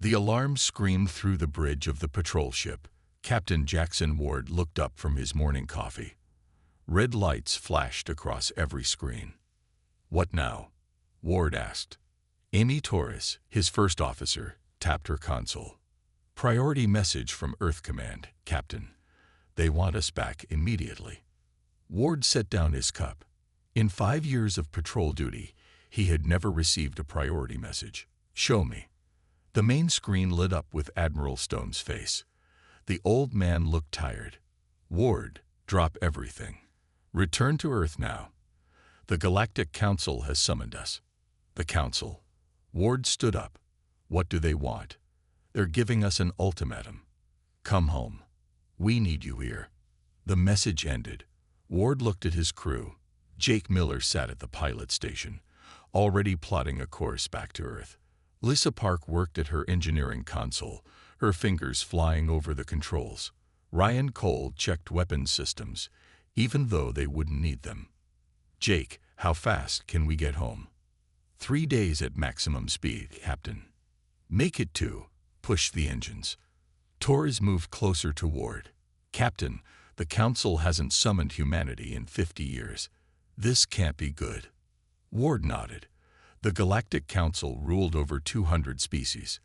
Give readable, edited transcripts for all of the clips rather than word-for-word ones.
The alarm screamed through the bridge of the patrol ship. Captain Jaxon Ward looked up from his morning coffee. Red lights flashed across every screen. "What now?" Ward asked. Amy Torres, his first officer, tapped her console. "Priority message from Earth Command, Captain. They want us back immediately." Ward set down his cup. In 5 years of patrol duty, he had never received a priority message. "Show me." The main screen lit up with Admiral Stone's face. The old man looked tired. "Ward, drop everything. Return to Earth now. The Galactic Council has summoned us." "The Council?" Ward stood up. "What do they want?" "They're giving us an ultimatum. Come home. We need you here." The message ended. Ward looked at his crew. Jake Miller sat at the pilot station, already plotting a course back to Earth. Lisa Park worked at her engineering console, her fingers flying over the controls. Ryan Cole checked weapons systems, even though they wouldn't need them. "Jake, how fast can we get home?" 3 days at maximum speed, Captain." "Make it 2. Push the engines." Torres moved closer to Ward. "Captain, the Council hasn't summoned humanity in 50 years. This can't be good." Ward nodded. The Galactic Council ruled over 200 species.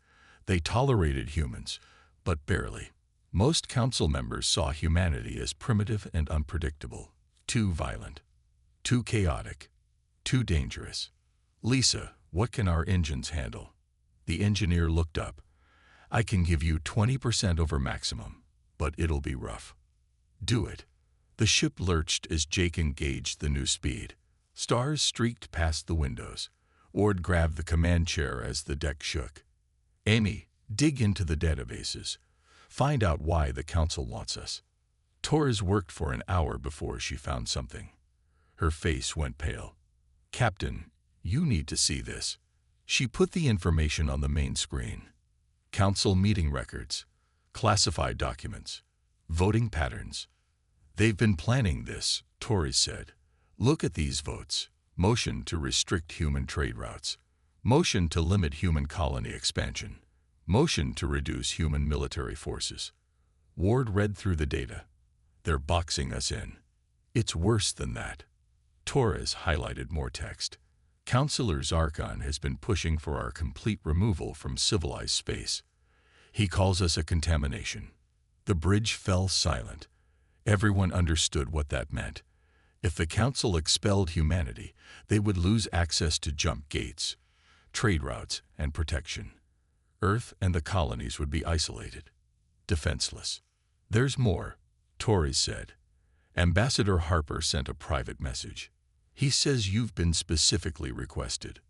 They tolerated humans, but barely. Most council members saw humanity as primitive and unpredictable, too violent, too chaotic, too dangerous. "Lisa, what can our engines handle?" The engineer looked up. "I can give you 20% over maximum, but it'll be rough." "Do it." The ship lurched as Jake engaged the new speed. Stars streaked past the windows. Ward grabbed the command chair as the deck shook. "Amy, dig into the databases. Find out why the Council wants us." Torres worked for an hour before she found something. Her face went pale. "Captain, you need to see this." She put the information on the main screen. Council meeting records, classified documents, voting patterns. "They've been planning this," Torres said. "Look at these votes. Motion to restrict human trade routes. Motion to limit human colony expansion. Motion to reduce human military forces." Ward read through the data. "They're boxing us in. It's worse than that." Torres highlighted more text. "Councillor Zarkon has been pushing for our complete removal from civilized space. He calls us a contamination." The bridge fell silent. Everyone understood what that meant. If the Council expelled humanity, they would lose access to jump gates, trade routes, and protection. Earth and the colonies would be isolated, defenseless. "There's more," Torres said. "Ambassador Harper sent a private message. He says you've been specifically requested."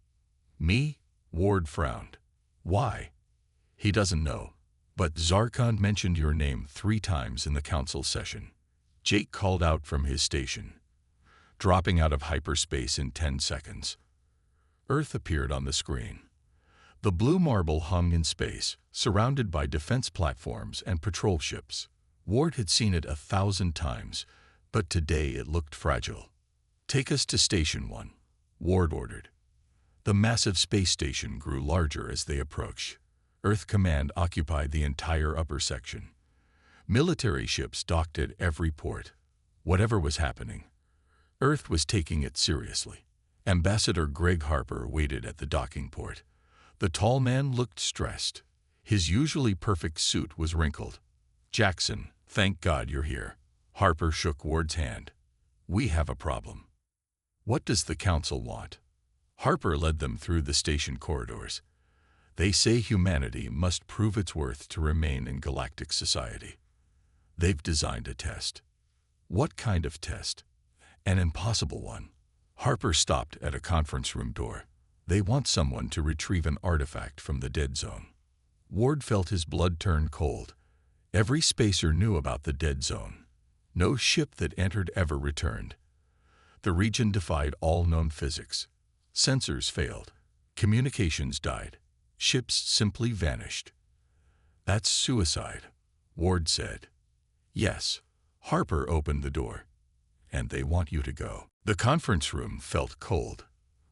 "Me?" Ward frowned. "Why?" "He doesn't know, but Zarkon mentioned your name 3 times in the Council session." Jake called out from his station. Dropping out of hyperspace in 10 seconds. Earth appeared on the screen. The blue marble hung in space, surrounded by defense platforms and patrol ships. Ward had seen it 1,000 times, but today it looked fragile. "Take us to Station 1, Ward ordered. The massive space station grew larger as they approached. Earth Command occupied the entire upper section. Military ships docked at every port. Whatever was happening, Earth was taking it seriously. Ambassador Greg Harper waited at the docking port. The tall man looked stressed. His usually perfect suit was wrinkled. "Jaxon, thank God you're here." Harper shook Ward's hand. "We have a problem." "What does the Council want?" Harper led them through the station corridors. "They say humanity must prove its worth to remain in galactic society. They've designed a test." "What kind of test?" "An impossible one." Harper stopped at a conference room door. "They want someone to retrieve an artifact from the dead zone." Ward felt his blood turn cold. Every spacer knew about the dead zone. No ship that entered ever returned. The region defied all known physics. Sensors failed. Communications died. Ships simply vanished. "That's suicide," Ward said. "Yes." Harper opened the door. "And they want you to go." The conference room felt cold.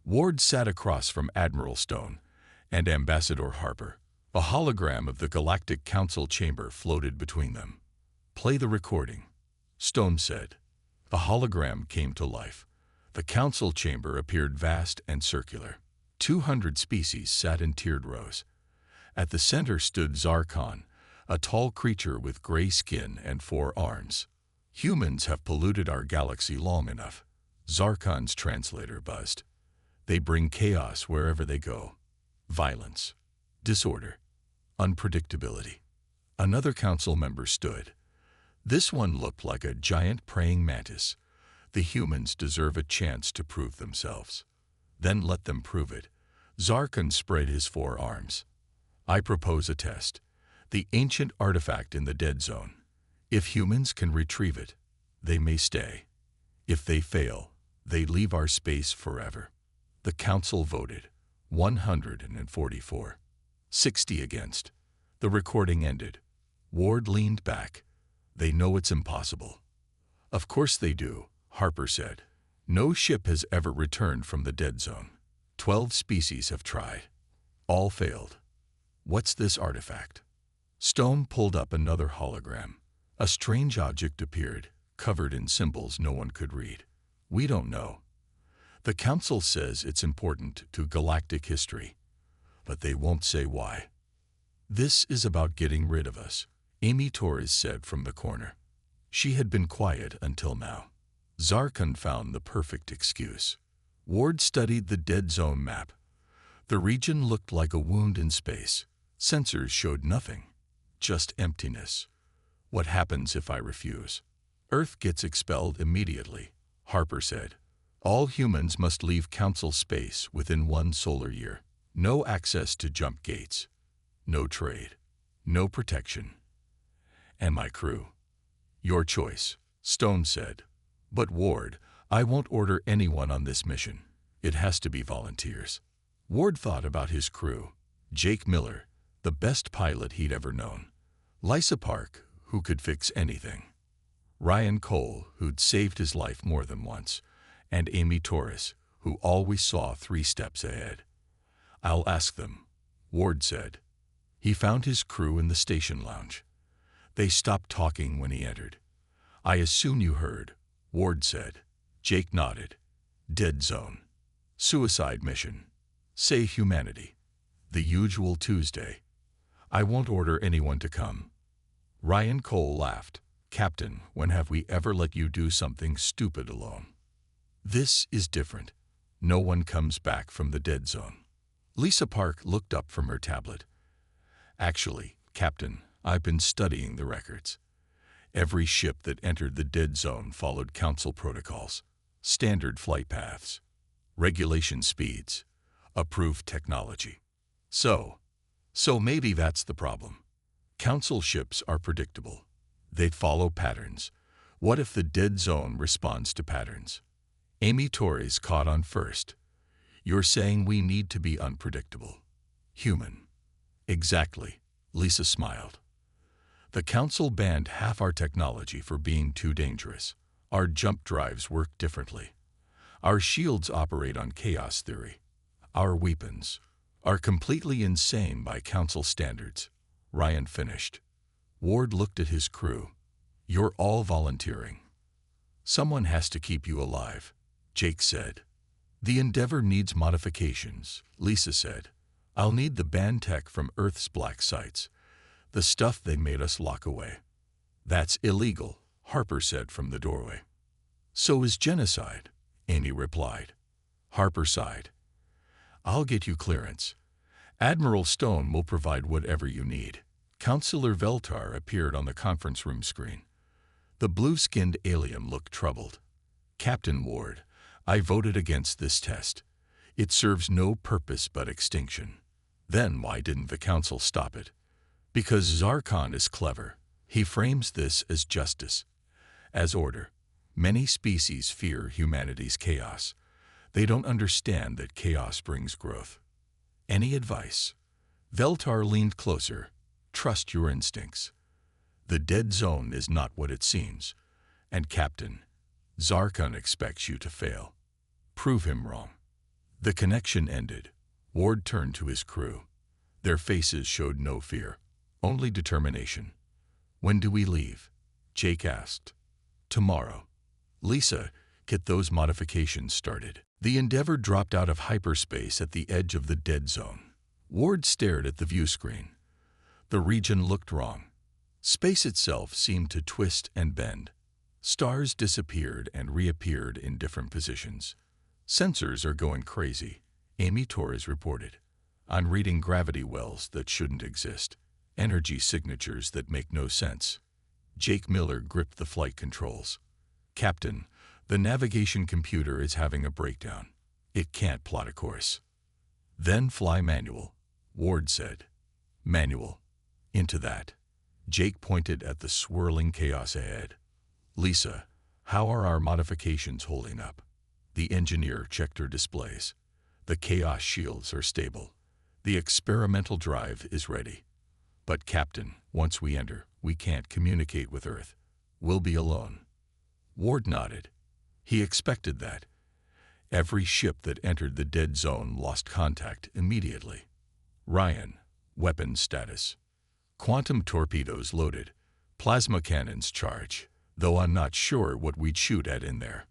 Ward sat across from Admiral Stone and Ambassador Harper. A hologram of the Galactic Council chamber floated between them. "Play the recording," Stone said. The hologram came to life. The council chamber appeared vast and circular. 200 species sat in tiered rows. At the center stood Zarkon, a tall creature with gray skin and 4 arms. "Humans have polluted our galaxy long enough," Zarkon's translator buzzed. "They bring chaos wherever they go. Violence, disorder, unpredictability." Another council member stood. This one looked like a giant praying mantis. "The humans deserve a chance to prove themselves." "Then let them prove it." Zarkon spread his 4 arms. "I propose a test. The ancient artifact in the dead zone. If humans can retrieve it, they may stay. If they fail, they leave our space forever." The council voted. 144. 60 against. The recording ended. Ward leaned back. "They know it's impossible." "Of course they do," Harper said. "No ship has ever returned from the dead zone. 12 species have tried. All failed." "What's this artifact?" Stone pulled up another hologram. A strange object appeared, covered in symbols no one could read. "We don't know. The council says it's important to galactic history, but they won't say why." "This is about getting rid of us," Amy Torres said from the corner. She had been quiet until now. Zarkon found the perfect excuse. Ward studied the dead zone map. The region looked like a wound in space. Sensors showed nothing, just emptiness. "What happens if I refuse?" "Earth gets expelled immediately," Harper said. "All humans must leave council space within 1 solar year. No access to jump gates. No trade. No protection." "And my crew?" "Your choice," Stone said. "But Ward, I won't order anyone on this mission. It has to be volunteers." Ward thought about his crew. Jake Miller, the best pilot he'd ever known. Lysa Park, who could fix anything. Ryan Cole, who'd saved his life more than once. And Amy Torres, who always saw 3 steps ahead. "I'll ask them," Ward said. He found his crew in the station lounge. They stopped talking when he entered. "I assume you heard," Ward said. Jake nodded. "Dead zone. Suicide mission. Save humanity. The usual Tuesday. I won't order anyone to come." Ryan Cole laughed. "Captain, when have we ever let you do something stupid alone?" "This is different. No one comes back from the dead zone." Lysa Park looked up from her tablet. "Actually, Captain, I've been studying the records. Every ship that entered the dead zone followed council protocols, standard flight paths, regulation speeds, approved technology. So maybe that's the problem. Council ships are predictable. They follow patterns. What if the dead zone responds to patterns?" Amy Torres caught on first. "You're saying we need to be unpredictable. Human." "Exactly," Lysa smiled. "The council banned half our technology for being too dangerous. Our jump drives work differently. Our shields operate on chaos theory. Our weapons are completely insane by council standards." Ryan finished. Ward looked at his crew. "You're all volunteering." "Someone has to keep you alive," Jake said. "The Endeavor needs modifications," Lysa said. "I'll need the banned tech from Earth's black sites, the stuff they made us lock away." "That's illegal," Harper said from the doorway. "So is genocide," Amy replied. Harper sighed. "I'll get you clearance. Admiral Stone will provide whatever you need." Counselor Veltar appeared on the conference room screen. The blue-skinned alien looked troubled. "Captain Ward, I voted against this test. It serves no purpose but extinction." "Then why didn't the council stop it?" "Because Zarkon is clever. He frames this as justice, as order. Many species fear humanity's chaos. They don't understand that chaos brings growth." "Any advice?" Veltar leaned closer. "Trust your instincts. The dead zone is not what it seems. And Captain, Zarkon expects you to fail. Prove him wrong." The connection ended. Ward turned to his crew. Their faces showed no fear, only determination. "When do we leave?" Jake asked. "Tomorrow." "Lisa, get those modifications started." The Endeavour dropped out of hyperspace at the edge of the dead zone. Ward stared at the view screen. The region looked wrong. Space itself seemed to twist and bend. Stars disappeared and reappeared in different positions. "Sensors are going crazy," Amy Torres reported. "I'm reading gravity wells that shouldn't exist, energy signatures that make no sense." Jake Miller gripped the flight controls. "Captain, the navigation computer is having a breakdown. It can't plot a course." "Then fly manual," Ward said. "Manual. Into that." Jake pointed at the swirling chaos ahead. "Lisa, how are our modifications holding up?" The engineer checked her displays. "The chaos shields are stable. The experimental drive is ready. But Captain, once we enter, we can't communicate with Earth. We'll be alone." Ward nodded. He expected that. Every ship that entered the dead zone lost contact immediately. "Ryan, weapons status." "Quantum torpedoes loaded. Plasma cannons charge, though I'm not sure what we'd shoot at in there."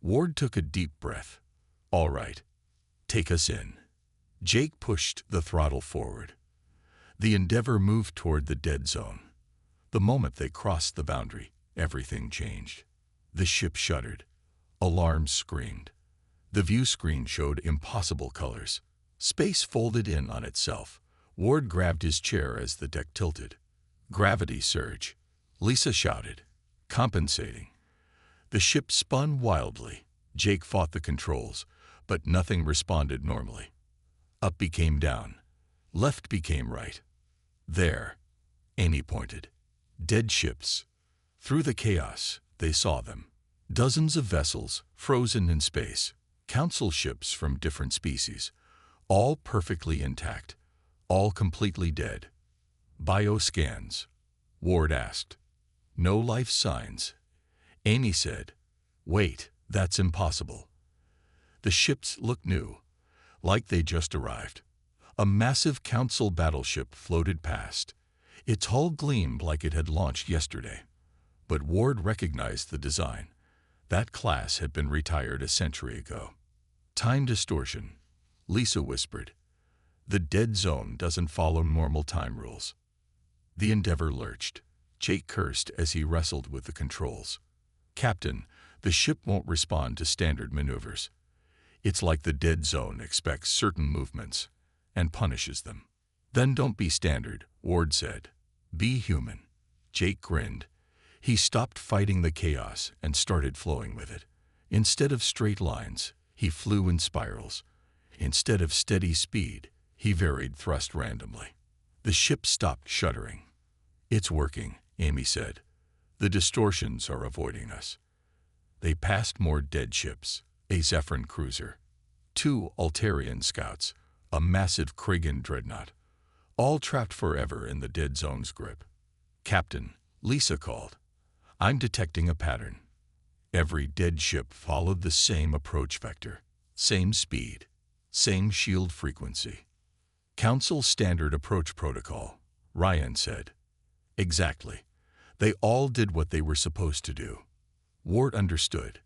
Ward took a deep breath. "All right. Take us in." Jake pushed the throttle forward. The Endeavour moved toward the dead zone. The moment they crossed the boundary, everything changed. The ship shuddered. Alarms screamed. The view screen showed impossible colors. Space folded in on itself. Ward grabbed his chair as the deck tilted. "Gravity surge," Lisa shouted. "Compensating." The ship spun wildly. Jake fought the controls, but nothing responded normally. Up became down. Left became right. "There," Amy pointed. "Dead ships." Through the chaos, they saw them. Dozens of vessels, frozen in space. Council ships from different species. All perfectly intact. All completely dead. "Bioscans?" Ward asked. "No life signs." Amy said, "Wait, that's impossible." The ships looked new, like they just arrived. A massive Council battleship floated past. Its hull gleamed like it had launched yesterday. But Ward recognized the design. That class had been retired a century ago. "Time distortion," Lisa whispered. "The dead zone doesn't follow normal time rules." The Endeavour lurched. Jake cursed as he wrestled with the controls. "Captain, the ship won't respond to standard maneuvers. It's like the dead zone expects certain movements and punishes them." "Then don't be standard," Ward said. "Be human." Jake grinned. He stopped fighting the chaos and started flowing with it. Instead of straight lines, he flew in spirals. Instead of steady speed, he varied thrust randomly. The ship stopped shuddering. "It's working," Amy said. "The distortions are avoiding us." They passed more dead ships, a Zephyrin cruiser, 2 Altarian scouts, a massive Kragan dreadnought, all trapped forever in the dead zone's grip. "Captain," Lisa called, "I'm detecting a pattern." Every dead ship followed the same approach vector, same speed, same shield frequency. "Council Standard Approach Protocol," Ryan said. "Exactly. They all did what they were supposed to do." Ward understood.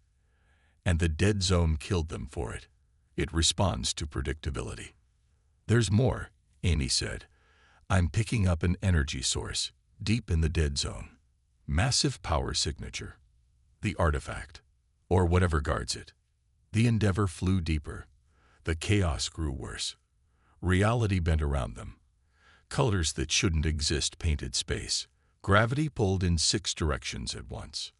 "And the dead zone killed them for it. It responds to predictability." "There's more," Amy said. "I'm picking up an energy source, deep in the dead zone. Massive power signature. The artifact, or whatever guards it." The Endeavour flew deeper. The chaos grew worse. Reality bent around them. Colors that shouldn't exist painted space. Gravity pulled in 6 directions at once.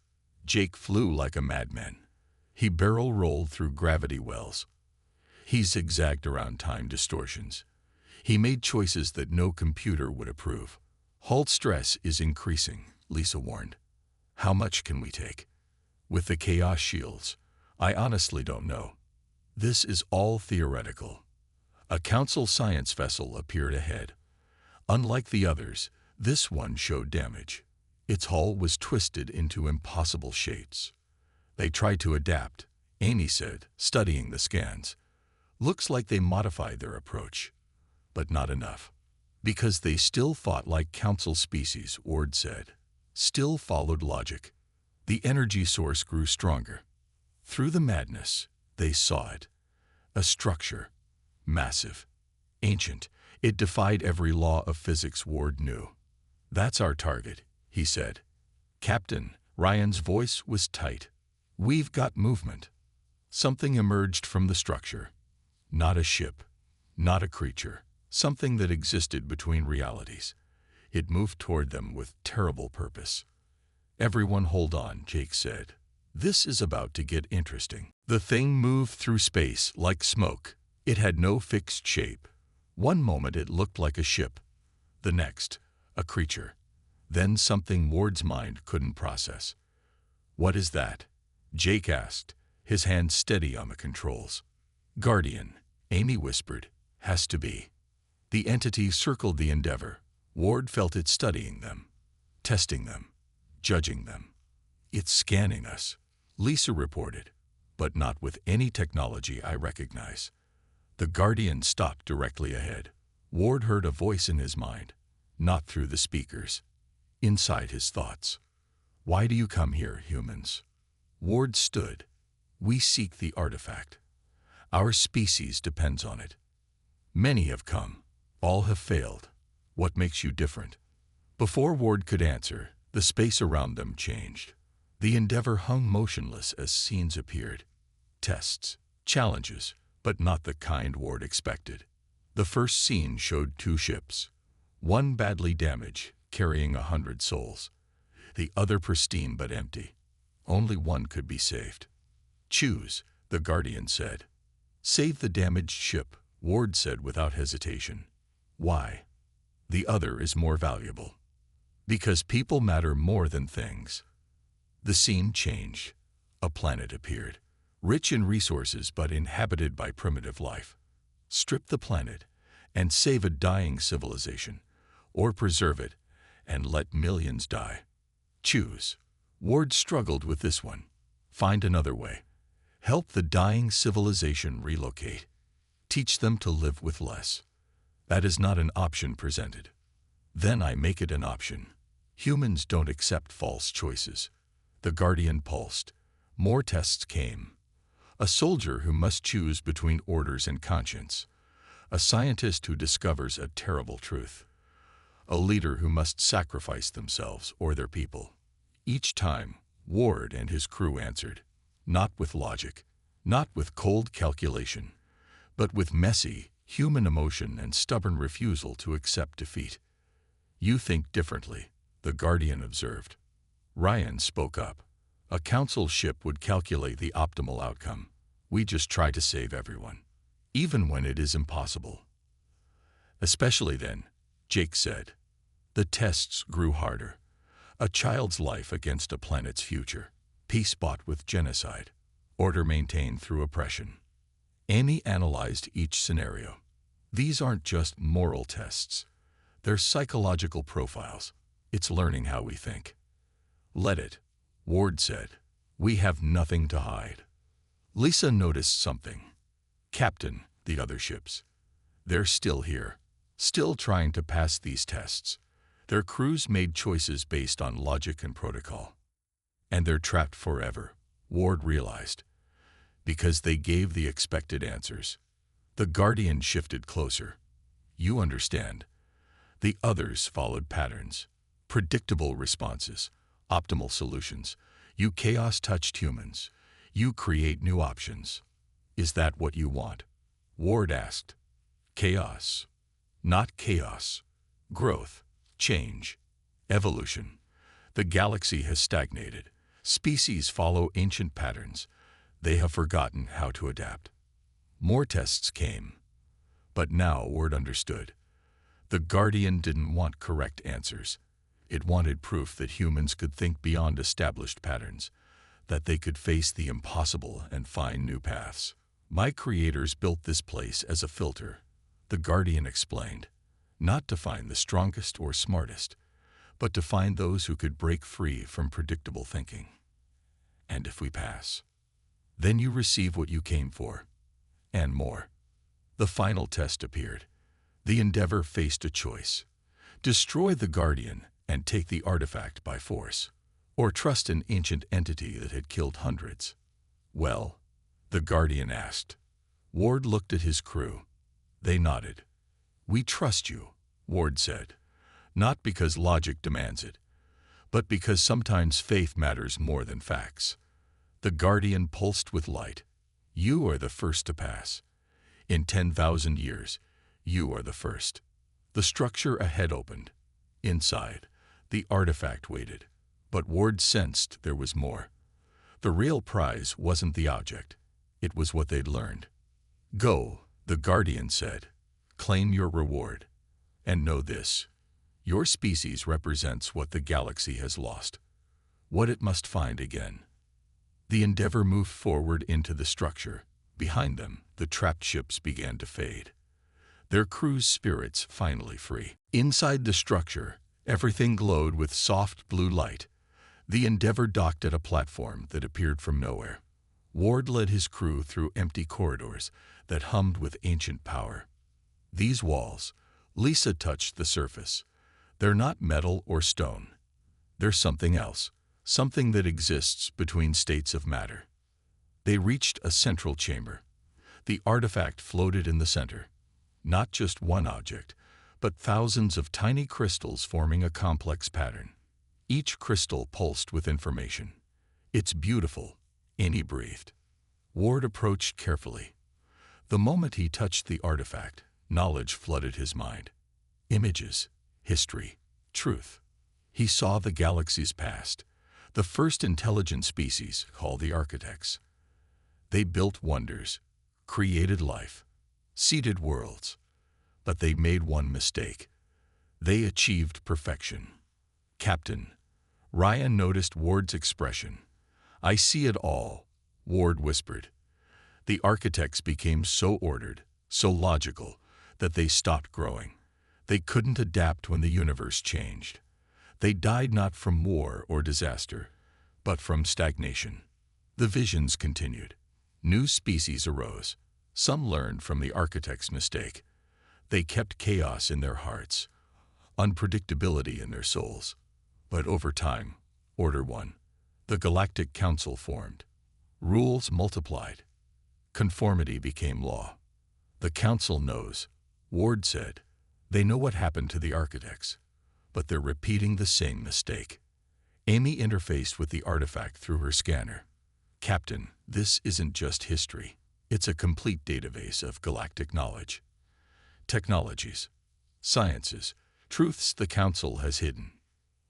Jake flew like a madman. He barrel rolled through gravity wells. He zigzagged around time distortions. He made choices that no computer would approve. "Hull stress is increasing," Lisa warned. "How much can we take?" "With the chaos shields, I honestly don't know. This is all theoretical." A Council science vessel appeared ahead. Unlike the others, this one showed damage. Its hull was twisted into impossible shapes. "They tried to adapt," Amy said, studying the scans. "Looks like they modified their approach, but not enough." Because they still fought like council species, Ward said. Still followed logic. The energy source grew stronger. Through the madness, they saw it. A structure. Massive. Ancient. It defied every law of physics, Ward knew. That's our target, he said. Captain, Ryan's voice was tight. We've got movement. Something emerged from the structure. Not a ship. Not a creature. Something that existed between realities. It moved toward them with terrible purpose. Everyone hold on, Jake said. This is about to get interesting. The thing moved through space like smoke. It had no fixed shape. One moment it looked like a ship. The next, a creature. Then something Ward's mind couldn't process. What is that? Jake asked, his hand steady on the controls. Guardian, Amy whispered. Has to be. The entity circled the Endeavor. Ward felt it studying them, testing them, judging them. It's scanning us, Lisa reported, but not with any technology I recognize. The Guardian stopped directly ahead. Ward heard a voice in his mind, not through the speakers, inside his thoughts. Why do you come here, humans? Ward stood. We seek the artifact. Our species depends on it. Many have come. All have failed. What makes you different? Before Ward could answer, the space around them changed. The Endeavor hung motionless as scenes appeared. Tests, challenges, but not the kind Ward expected. The first scene showed 2 ships. One badly damaged, carrying 100 souls. The other pristine but empty. Only one could be saved. Choose, the Guardian said. Save the damaged ship, Ward said without hesitation. Why? The other is more valuable. Because people matter more than things. The scene changed. A planet appeared, rich in resources but inhabited by primitive life. Strip the planet and save a dying civilization, or preserve it and let millions die. Choose. Ward struggled with this one. Find another way. Help the dying civilization relocate. Teach them to live with less. That is not an option presented. Then I make it an option. Humans don't accept false choices. The Guardian pulsed. More tests came. A soldier who must choose between orders and conscience. A scientist who discovers a terrible truth. A leader who must sacrifice themselves or their people. Each time, Ward and his crew answered. Not with logic, not with cold calculation, but with messy, human emotion and stubborn refusal to accept defeat. You think differently, the Guardian observed. Ryan spoke up. A council ship would calculate the optimal outcome. We just try to save everyone, even when it is impossible. Especially then, Jake said. The tests grew harder. A child's life against a planet's future. Peace bought with genocide. Order maintained through oppression. Amy analyzed each scenario. These aren't just moral tests. They're psychological profiles. It's learning how we think. Let it, Ward said. We have nothing to hide. Lisa noticed something. Captain, the other ships. They're still here, still trying to pass these tests. Their crews made choices based on logic and protocol. And they're trapped forever, Ward realized. Because they gave the expected answers. The Guardian shifted closer. You understand. The others followed patterns. Predictable responses. Optimal solutions. You chaos-touched humans. You create new options. Is that what you want? Ward asked. Chaos. Not chaos. Growth. Change. Evolution. The galaxy has stagnated. Species follow ancient patterns. They have forgotten how to adapt. More tests came. But now Ward understood. The Guardian didn't want correct answers. It wanted proof that humans could think beyond established patterns, that they could face the impossible and find new paths. My creators built this place as a filter, the Guardian explained, not to find the strongest or smartest, but to find those who could break free from predictable thinking. And if we pass, then you receive what you came for, and more. The final test appeared. The Endeavor faced a choice: destroy the Guardian and take the artifact by force, or trust an ancient entity that had killed hundreds. Well, the Guardian asked. Ward looked at his crew. They nodded. We trust you, Ward said, not because logic demands it, but because sometimes faith matters more than facts. The Guardian pulsed with light. You are the first to pass. In 10,000 years, you are the first. The structure ahead opened. Inside, the artifact waited, but Ward sensed there was more. The real prize wasn't the object. It was what they'd learned. Go, the Guardian said. Claim your reward. And know this: your species represents what the galaxy has lost, what it must find again. The Endeavor moved forward into the structure. Behind them, the trapped ships began to fade, their crew's spirits finally free. Inside the structure, everything glowed with soft blue light. The Endeavor docked at a platform that appeared from nowhere. Ward led his crew through empty corridors that hummed with ancient power. These walls, Lisa touched the surface. They're not metal or stone. They're something else, something that exists between states of matter. They reached a central chamber. The artifact floated in the center. Not just one object, but thousands of tiny crystals forming a complex pattern. Each crystal pulsed with information. It's beautiful, Amy breathed. Ward approached carefully. The moment he touched the artifact, knowledge flooded his mind. Images, history, truth. He saw the galaxy's past, the first intelligent species called the architects. They built wonders, created life, seeded worlds. But they made one mistake. They achieved perfection. Captain, Ryan noticed Ward's expression. I see it all, Ward whispered. The architects became so ordered, so logical, that they stopped growing. They couldn't adapt when the universe changed. They died not from war or disaster, but from stagnation. The visions continued. New species arose. Some learned from the architect's mistake. They kept chaos in their hearts, unpredictability in their souls. But over time, Order won. The Galactic Council formed. Rules multiplied. Conformity became law. The Council knows, Ward said. They know what happened to the architects, but they're repeating the same mistake. Amy interfaced with the artifact through her scanner. Captain, this isn't just history. It's a complete database of galactic knowledge. Technologies, sciences, truths the Council has hidden.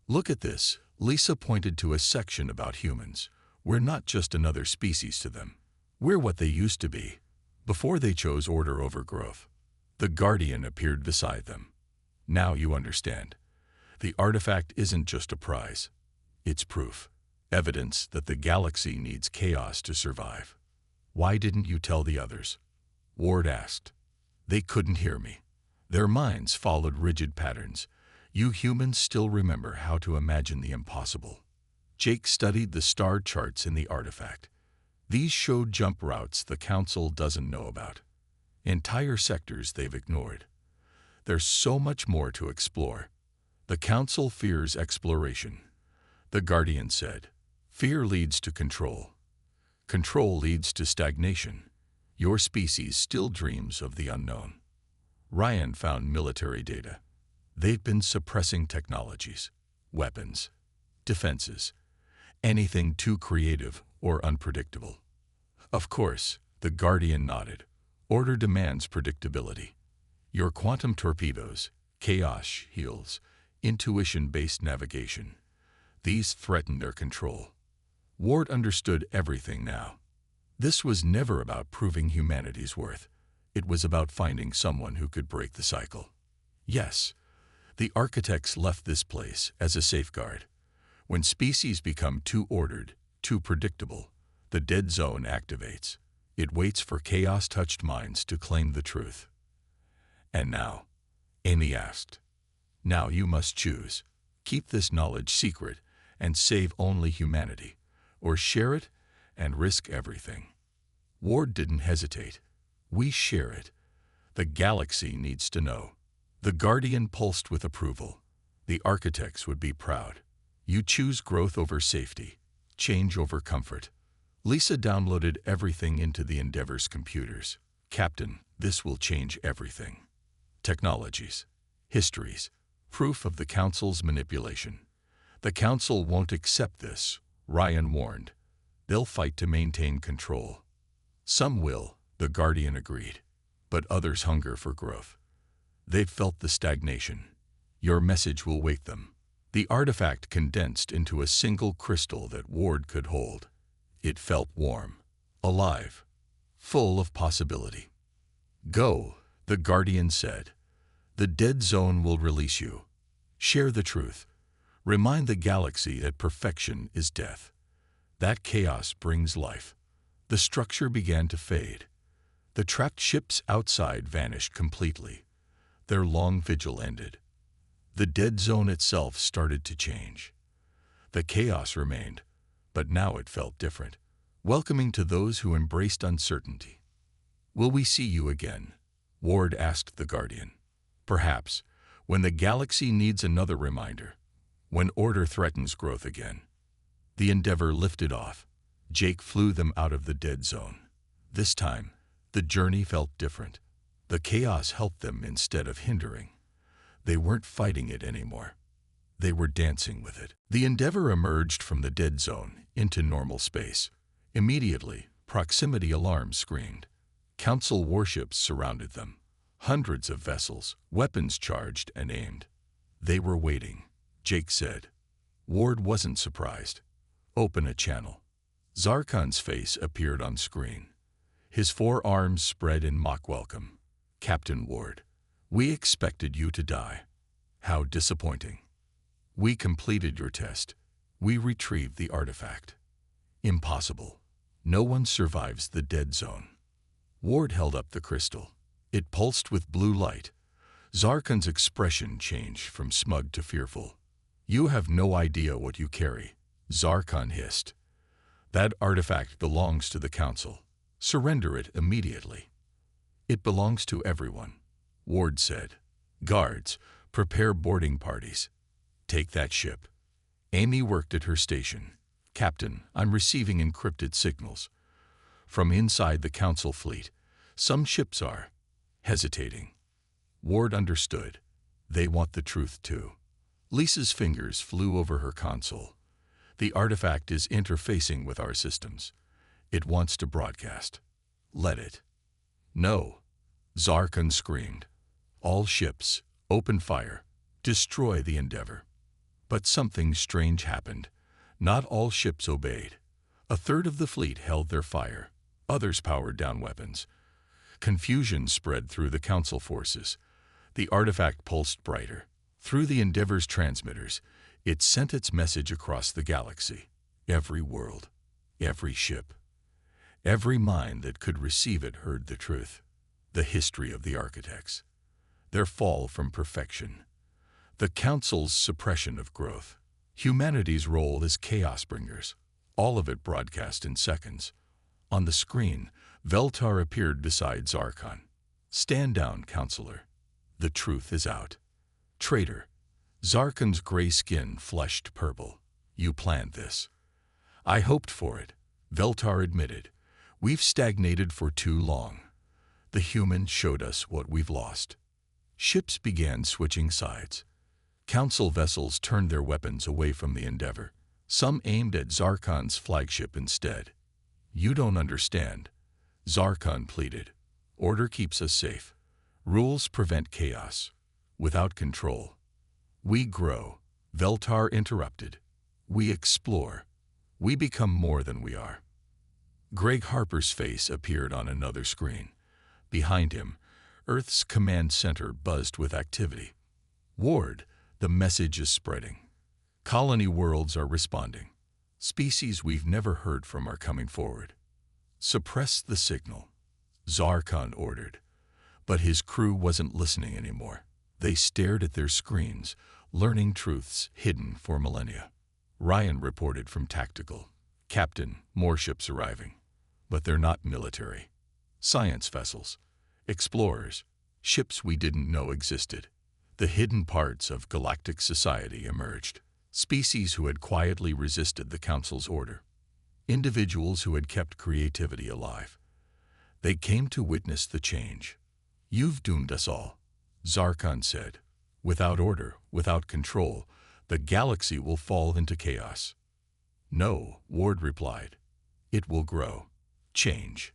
Look at this. Lisa pointed to a section about humans. We're not just another species to them. We're what they used to be, before they chose order over growth. The Guardian appeared beside them. Now you understand. The artifact isn't just a prize. It's proof, evidence that the galaxy needs chaos to survive. Why didn't you tell the others? Ward asked. They couldn't hear me. Their minds followed rigid patterns. You humans still remember how to imagine the impossible. Jake studied the star charts in the artifact. These showed jump routes the Council doesn't know about. Entire sectors they've ignored. There's so much more to explore. The Council fears exploration. The Guardian said, fear leads to control. Control leads to stagnation. Your species still dreams of the unknown. Ryan found military data. They'd been suppressing technologies, weapons, defenses, anything too creative or unpredictable. Of course, the Guardian nodded. Order demands predictability. Your quantum torpedoes, chaos heals, intuition-based navigation. These threaten their control. Ward understood everything now. This was never about proving humanity's worth. It was about finding someone who could break the cycle. Yes, the architects left this place as a safeguard. When species become too ordered, too predictable, the dead zone activates. It waits for chaos-touched minds to claim the truth. And now, Amy asked, now you must choose. Keep this knowledge secret and save only humanity, or share it and risk everything. Ward didn't hesitate. We share it. The galaxy needs to know. The Guardian pulsed with approval. The architects would be proud. You choose growth over safety, change over comfort. Lisa downloaded everything into the Endeavor's computers. Captain, this will change everything. Technologies, histories, proof of the Council's manipulation. The Council won't accept this, Ryan warned. They'll fight to maintain control. Some will, the Guardian agreed, but others hunger for growth. They've felt the stagnation. Your message will wake them. The artifact condensed into a single crystal that Ward could hold. It felt warm, alive, full of possibility. Go, the Guardian said. The dead zone will release you. Share the truth. Remind the galaxy that perfection is death. That chaos brings life. The structure began to fade. The trapped ships outside vanished completely. Their long vigil ended. The dead zone itself started to change. The chaos remained, but now it felt different, welcoming to those who embraced uncertainty. Will we see you again? Ward asked the Guardian. Perhaps, when the galaxy needs another reminder, when order threatens growth again. The Endeavor lifted off. Jake flew them out of the dead zone. This time, the journey felt different. The chaos helped them instead of hindering. They weren't fighting it anymore. They were dancing with it. The Endeavor emerged from the dead zone into normal space. Immediately, proximity alarms screamed. Council warships surrounded them. Hundreds of vessels, weapons charged and aimed. They were waiting, Jake said. Ward wasn't surprised. Open a channel. Zarkon's face appeared on screen. His forearms spread in mock welcome. Captain Ward, we expected you to die. How disappointing. We completed your test. We retrieved the artifact. Impossible. No one survives the dead zone. Ward held up the crystal. It pulsed with blue light. Zarkon's expression changed from smug to fearful. You have no idea what you carry, Zarkon hissed. That artifact belongs to the Council. Surrender it immediately. It belongs to everyone, Ward said. Guards, prepare boarding parties. Take that ship. Amy worked at her station. Captain, I'm receiving encrypted signals. From inside the Council fleet, some ships are hesitating. Ward understood. They want the truth too. Lisa's fingers flew over her console. The artifact is interfacing with our systems. It wants to broadcast. Let it. No. Zarkon screamed. All ships, open fire. Destroy the Endeavor. But something strange happened. Not all ships obeyed. A third of the fleet held their fire. Others powered down weapons. Confusion spread through the Council forces. The artifact pulsed brighter. Through the Endeavor's transmitters, it sent its message across the galaxy. Every world, every ship, every mind that could receive it heard the truth. The history of the architects. Their fall from perfection. The Council's suppression of growth. Humanity's role as chaos bringers. All of it broadcast in seconds. On the screen, Veltar appeared beside Zarkon. Stand down, Counselor. The truth is out. Traitor. Zarkon's gray skin flushed purple. You planned this. I hoped for it, Veltar admitted. We've stagnated for too long. The humans showed us what we've lost. Ships began switching sides. Council vessels turned their weapons away from the Endeavor. Some aimed at Zarkon's flagship instead. You don't understand, Zarkon pleaded. Order keeps us safe. Rules prevent chaos. Without control, we grow, Veltar interrupted. We explore. We become more than we are. Greg Harper's face appeared on another screen. Behind him, Earth's command center buzzed with activity. Ward, the message is spreading. Colony worlds are responding. Species we've never heard from are coming forward. Suppress the signal, Zarkon ordered. But his crew wasn't listening anymore. They stared at their screens, learning truths hidden for millennia. Ryan reported from Tactical. Captain, more ships arriving. But they're not military. Science vessels. Explorers. Ships we didn't know existed. The hidden parts of galactic society emerged, species who had quietly resisted the Council's order, individuals who had kept creativity alive. They came to witness the change. "You've doomed us all," Zarkon said. "Without order, without control, the galaxy will fall into chaos." "No," Ward replied. "It will grow, change,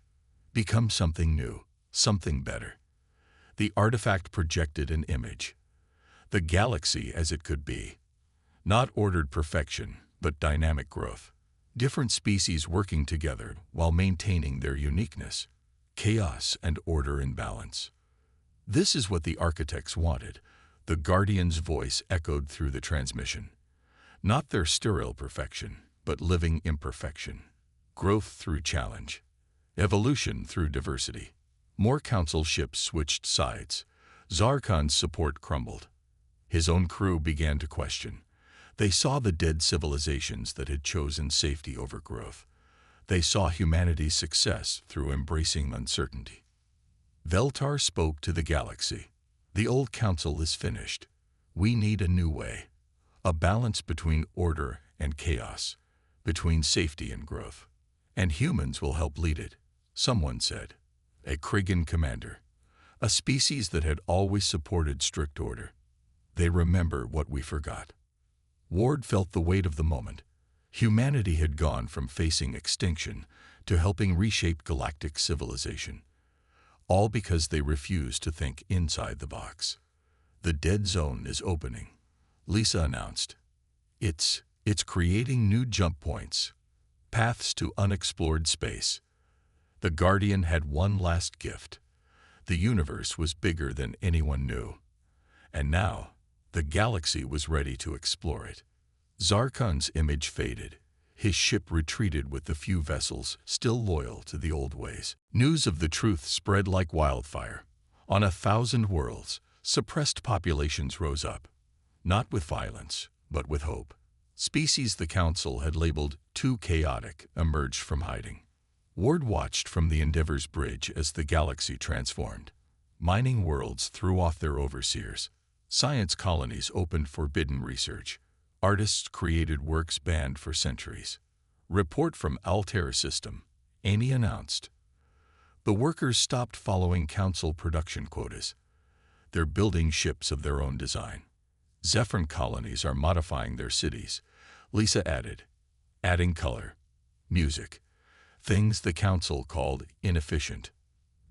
become something new, something better." The artifact projected an image. The galaxy as it could be. Not ordered perfection, but dynamic growth. Different species working together while maintaining their uniqueness. Chaos and order in balance. "This is what the architects wanted," the Guardian's voice echoed through the transmission. "Not their sterile perfection, but living imperfection. Growth through challenge. Evolution through diversity." More Council ships switched sides. Zarkon's support crumbled. His own crew began to question. They saw the dead civilizations that had chosen safety over growth. They saw humanity's success through embracing uncertainty. Veltar spoke to the galaxy. "The old Council is finished. We need a new way. A balance between order and chaos, between safety and growth. And humans will help lead it," someone said. A Krigan commander. A species that had always supported strict order. "They remember what we forgot." Ward felt the weight of the moment. Humanity had gone from facing extinction to helping reshape galactic civilization. All because they refused to think inside the box. "The dead zone is opening," Lisa announced. It's creating new jump points, paths to unexplored space." The Guardian had one last gift. The universe was bigger than anyone knew. And now, the galaxy was ready to explore it. Zarkon's image faded. His ship retreated with the few vessels still loyal to the old ways. News of the truth spread like wildfire. On 1,000 worlds, suppressed populations rose up. Not with violence, but with hope. Species the Council had labeled too chaotic emerged from hiding. Ward watched from the Endeavor's bridge as the galaxy transformed. Mining worlds threw off their overseers. Science colonies opened forbidden research. Artists created works banned for centuries. "Report from Altair System," Amy announced. The workers stopped following Council production quotas. They're building ships of their own design. Zephyr colonies are modifying their cities, Lisa added, adding color, music, things the Council called inefficient.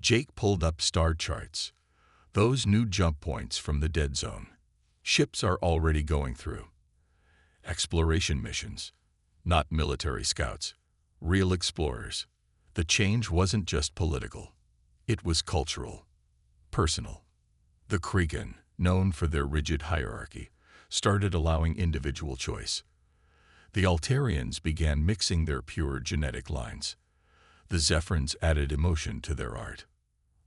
Jake pulled up star charts. Those new jump points from the dead zone. Ships are already going through. Exploration missions. Not military scouts. Real explorers. The change wasn't just political. It was cultural. Personal. The Krigan, known for their rigid hierarchy, started allowing individual choice. The Altarians began mixing their pure genetic lines. The Zephyrins added emotion to their art.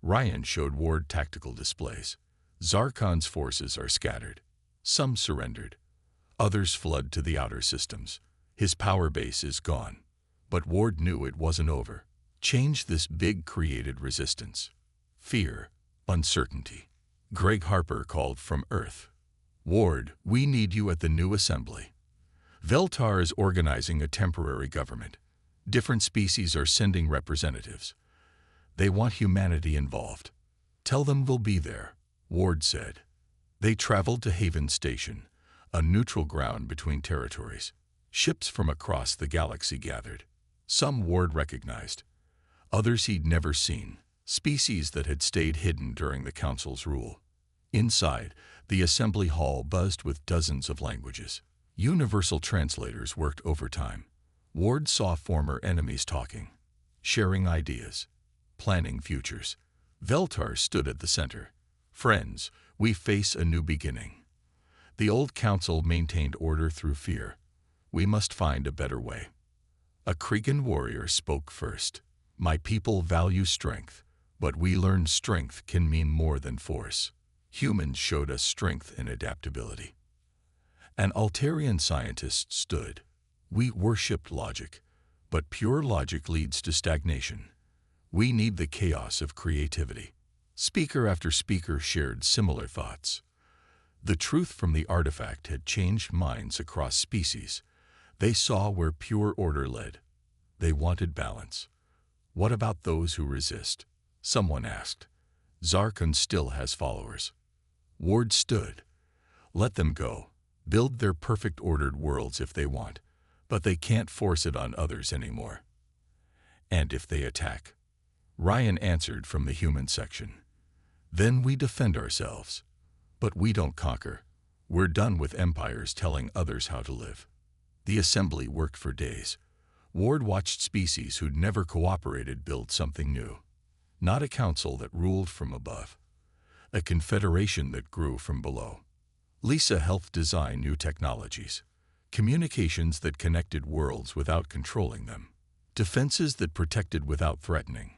Ryan showed Ward tactical displays. Zarkon's forces are scattered. Some surrendered. Others fled to the outer systems. His power base is gone. But Ward knew it wasn't over. Change this big created resistance. Fear, uncertainty. Greg Harper called from Earth. "Ward, we need you at the new assembly." Veltar is organizing a temporary government. Different species are sending representatives. They want humanity involved. "Tell them we'll be there," Ward said. They traveled to Haven Station, a neutral ground between territories. Ships from across the galaxy gathered. Some Ward recognized. Others he'd never seen, species that had stayed hidden during the Council's rule. Inside, the assembly hall buzzed with dozens of languages. Universal translators worked overtime. Ward saw former enemies talking, sharing ideas, planning futures. Veltar stood at the center. "Friends, we face a new beginning." The old Council maintained order through fear. "We must find a better way." A Krigan warrior spoke first. "My people value strength, but we learned strength can mean more than force. Humans showed us strength and adaptability." An Altarian scientist stood. "We worshipped logic, but pure logic leads to stagnation. We need the chaos of creativity." Speaker after speaker shared similar thoughts. The truth from the artifact had changed minds across species. They saw where pure order led. They wanted balance. What about those who resist? Someone asked. Zarkon still has followers. Ward stood. Let them go. Build their perfect ordered worlds if they want, but they can't force it on others anymore. And if they attack? Ryan answered from the human section. Then we defend ourselves. But we don't conquer. We're done with empires telling others how to live. The assembly worked for days. Ward watched species who'd never cooperated build something new. Not a council that ruled from above. A confederation that grew from below. Lisa helped design new technologies. Communications that connected worlds without controlling them. Defenses that protected without threatening.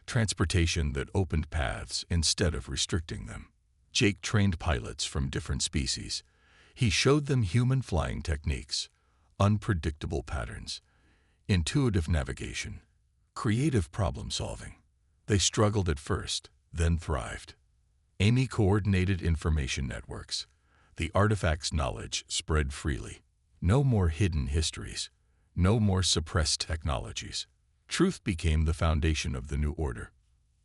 Transportation that opened paths instead of restricting them. Jake trained pilots from different species. He showed them human flying techniques, unpredictable patterns, intuitive navigation, creative problem solving. They struggled at first, then thrived. Amy coordinated information networks. The artifact's knowledge spread freely. No more hidden histories. No more suppressed technologies. Truth became the foundation of the new order.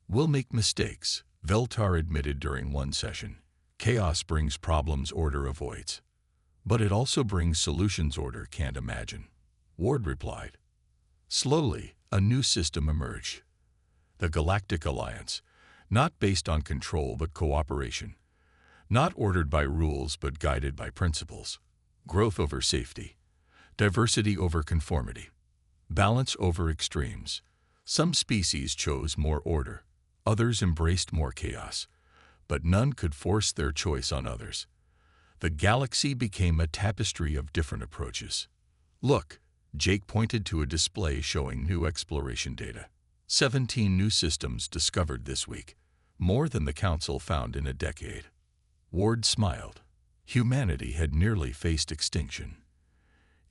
We'll make mistakes, Veltar admitted during one session. Chaos brings problems order avoids. But it also brings solutions order can't imagine. Ward replied. Slowly, a new system emerged. The Galactic Alliance, not based on control but cooperation. Not ordered by rules but guided by principles. Growth over safety. Diversity over conformity. Balance over extremes. Some species chose more order. Others embraced more chaos. But none could force their choice on others. The galaxy became a tapestry of different approaches. Look, Jake pointed to a display showing new exploration data. 17 new systems discovered this week. More than the Council found in a decade. Ward smiled. Humanity had nearly faced extinction.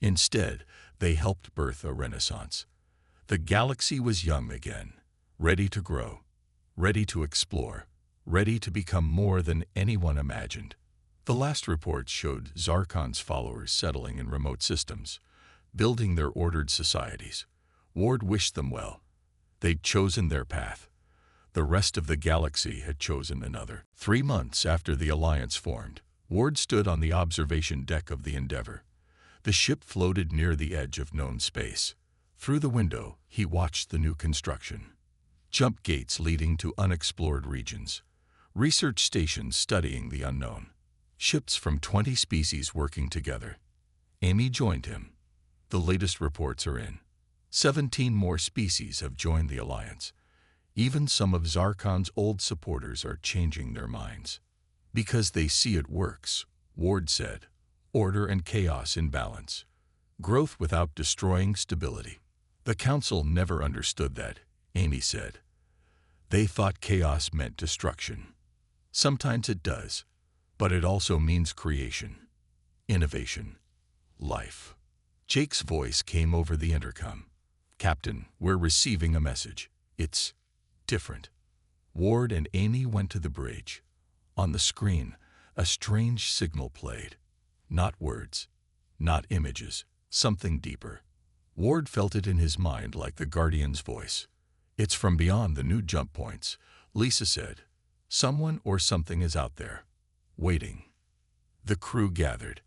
Instead, they helped birth a renaissance. The galaxy was young again, ready to grow, ready to explore, ready to become more than anyone imagined. The last reports showed Zarkon's followers settling in remote systems, building their ordered societies. Ward wished them well. They'd chosen their path. The rest of the galaxy had chosen another. 3 months after the Alliance formed, Ward stood on the observation deck of the Endeavor. The ship floated near the edge of known space. Through the window, he watched the new construction. Jump gates leading to unexplored regions. Research stations studying the unknown. Ships from 20 species working together. Amy joined him. The latest reports are in. 17 more species have joined the Alliance. Even some of Zarkon's old supporters are changing their minds. Because they see it works, Ward said. Order and chaos in balance. Growth without destroying stability. The Council never understood that, Amy said. They thought chaos meant destruction. Sometimes it does, but it also means creation, innovation, life. Jake's voice came over the intercom. Captain, we're receiving a message. It's different. Ward and Amy went to the bridge. On the screen, a strange signal played. Not words, not images, something deeper. Ward felt it in his mind like the Guardian's voice. It's from beyond the new jump points, Lisa said. Someone or something is out there, waiting. The crew gathered.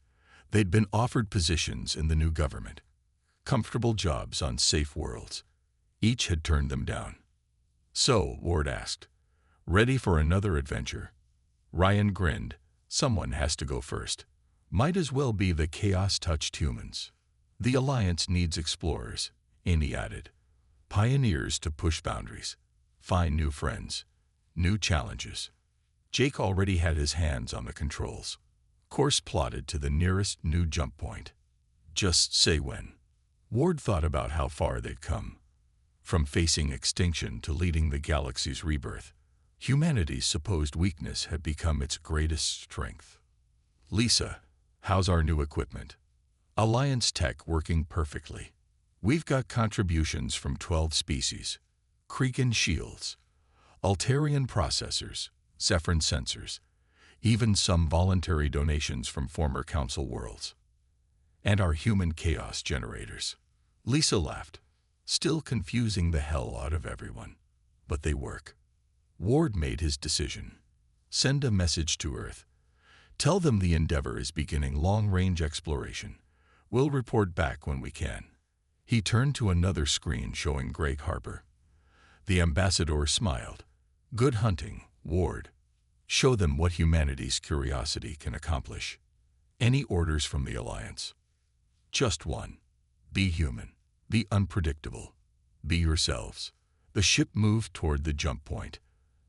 They'd been offered positions in the new government. Comfortable jobs on safe worlds. Each had turned them down. So, Ward asked, ready for another adventure? Ryan grinned. Someone has to go first. Might as well be the chaos-touched humans. The Alliance needs explorers, Amy added. Pioneers to push boundaries, find new friends, new challenges. Jake already had his hands on the controls. Course plotted to the nearest new jump point. Just say when. Ward thought about how far they'd come. From facing extinction to leading the galaxy's rebirth. Humanity's supposed weakness had become its greatest strength. Lisa, how's our new equipment? Alliance tech working perfectly. We've got contributions from 12 species. Kregan shields, Altarian processors, Zephyrin sensors. even some voluntary donations from former council worlds. And our human chaos generators. Lisa laughed, still confusing the hell out of everyone. But they work. Ward made his decision. Send a message to Earth. Tell them the Endeavor is beginning long-range exploration. We'll report back when we can. He turned to another screen showing Greg Harper. The ambassador smiled. Good hunting, Ward. Show them what humanity's curiosity can accomplish. Any orders from the Alliance? Just one. Be human. Be unpredictable. Be yourselves. The ship moved toward the jump point.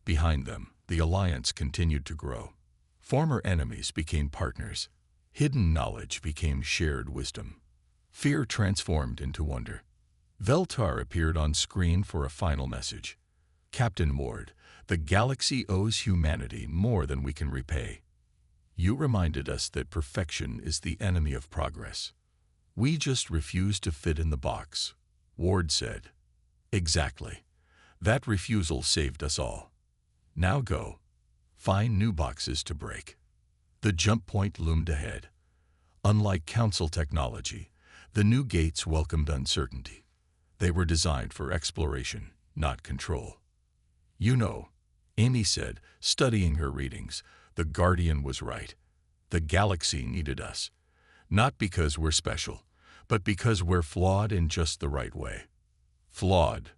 Behind them, the Alliance continued to grow. Former enemies became partners. Hidden knowledge became shared wisdom. Fear transformed into wonder. Veltar appeared on screen for a final message. Captain Ward, the galaxy owes humanity more than we can repay. You reminded us that perfection is the enemy of progress. We just refuse to fit in the box, Ward said. Exactly. That refusal saved us all. Now go. Find new boxes to break. The jump point loomed ahead. Unlike council technology, the new gates welcomed uncertainty. They were designed for exploration, not control. You know, Amy said, studying her readings, the Guardian was right. The galaxy needed us. Not because we're special, but because we're flawed in just the right way. Flawed.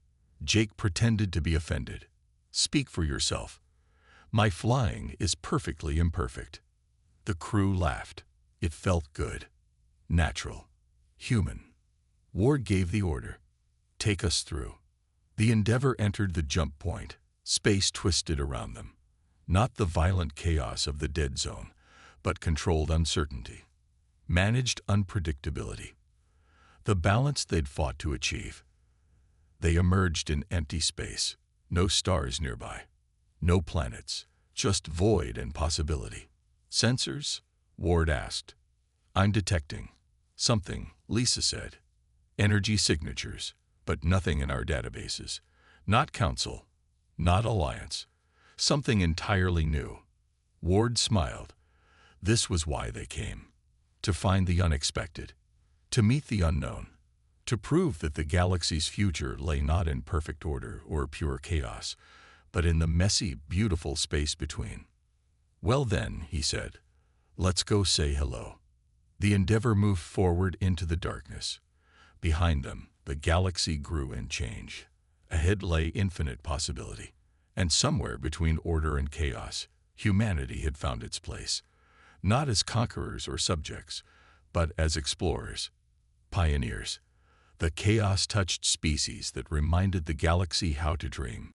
Jake pretended to be offended. Speak for yourself. My flying is perfectly imperfect. The crew laughed. It felt good. Natural. Human. Ward gave the order. Take us through. The Endeavor entered the jump point. Space twisted around them. Not the violent chaos of the dead zone, but controlled uncertainty. Managed unpredictability. The balance they'd fought to achieve. They emerged in empty space. No stars nearby. No planets. Just void and possibility. Sensors? Ward asked. I'm detecting. Something, Lisa said. Energy signatures, but nothing in our databases. Not Council. Not Alliance. Something entirely new. Ward smiled. This was why they came. To find the unexpected. To meet the unknown. To prove that the galaxy's future lay not in perfect order or pure chaos, but in the messy, beautiful space between. Well then, he said, let's go say hello. The Endeavor moved forward into the darkness. Behind them, the galaxy grew and changed. Ahead lay infinite possibility. And somewhere between order and chaos, humanity had found its place. Not as conquerors or subjects, but as explorers, pioneers. The chaos-touched species that reminded the galaxy how to dream.